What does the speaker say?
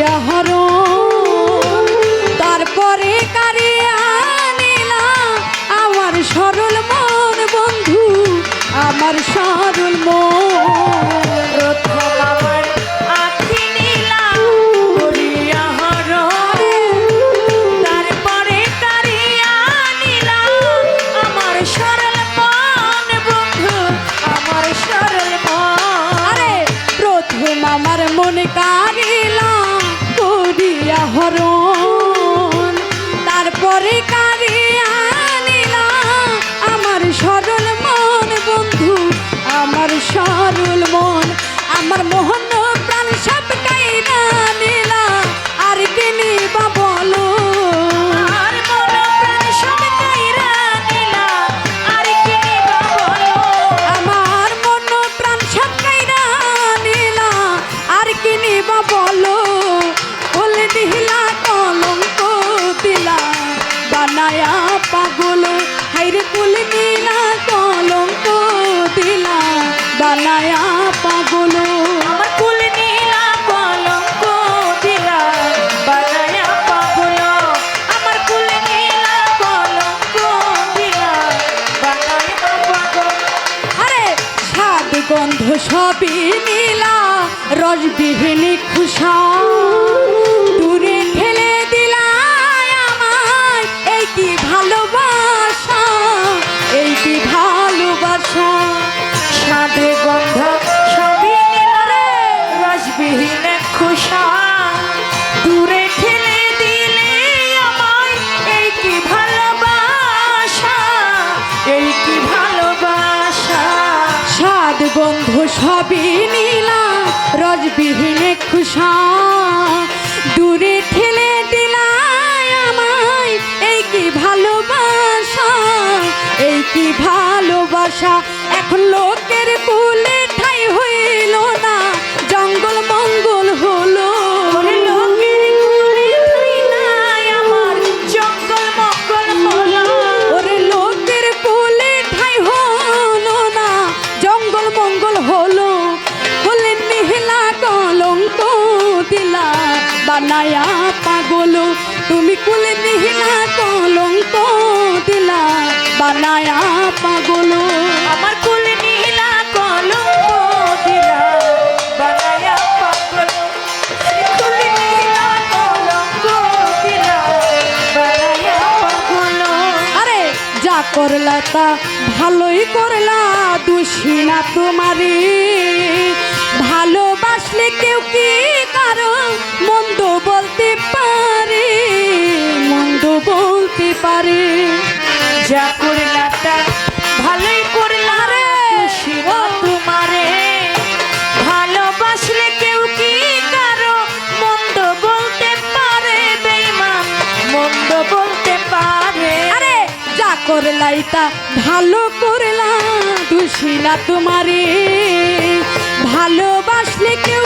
করিয়া হরণ তারপরে কারিয়া নিলা আমার সরল মন বন্ধু আমার সরল মন প্রথম আমার আখি নীলা করিয়া হরণ তারপরে কারিয়া নীলা আমার সরল মন বন্ধু আমার সরল মন। আরে প্রথম আমার মন কারিলা করিয়া হরণ তারপরে কারিয়া নিলা আমার সরল মন বন্ধু আমার সরল মন আমার মোহন প্রাণ সব কাইরা নিলা আর কি নিবা বলো আর মন প্রাণ সব কাইরা নিলা আর কি নিবা বলো। আমার মন প্রাণ সব কাইরা নিলা আর কি নিবা বলো বলে দিলা কলঙ্ক দিলা বানায়া পাগল হাইরে কুল দিলা কলঙ্ক দিলা বানায়া পাগল আমার কুল নীলা কলঙ্ক দিলা বানায়া পাগল আমার কুল নীলা কলঙ্ক দিলা বানায়া পাগল। আরে স্বাদ গন্ধ সবই নীলা রসবিহীন খুশা দূরে ঠেলে দিলা আমায় এই কি ভালোবাসা এই কি ভালোবাসা সাধে গন্ধ সবই নীলা রে রসবিহীন খুশা দূরে ঠেলে দিলে আমায় এই কি ভালোবাসা এই কি ভালোবাসা। স্বাদ গন্ধ সবই নীলা রসবিহীন খুশা দূরে ঠেলে দিলা আমায় এই কি ভালোবাসা এই কি ভালোবাসা এখন লোকের কুলে ঠাই হইল না জঙ্গল মঙ্গল হলো ওরে লোকের কুলে ঠাই নাই আমার জঙ্গল মঙ্গল হলো। ওরে লোকের কুলে ঠাই হলো না জঙ্গল মঙ্গল হলো বলে নিহিলা কলঙ্ক দিলা বানায়া পাগল তুমি কুলে নিহিলা কলঙ্ক দিলা বানায়া পাগল আমার কুল নীলা কলঙ্ক দিলা বানায়া পাগল কুল নীলা কলঙ্ক দিলা বানায়া পাগল। আরে যা করলা তা ভালোই করলা দোষী না তোমারে ভালোবাসলে কেউ কি কারো মন্দ বলতে পারে মন্দ বলতে পারে যা করলা তা ভালোই করলা রে শিবা তোমারে ভালোবাসলে কেউ কি কারো মন্দ বলতে পারে বেঈমান মন্দ বলতে পারে। আরে যা করলাই তা ভালো করলা দোষী না তোমারে ভালোবাসলে কেউ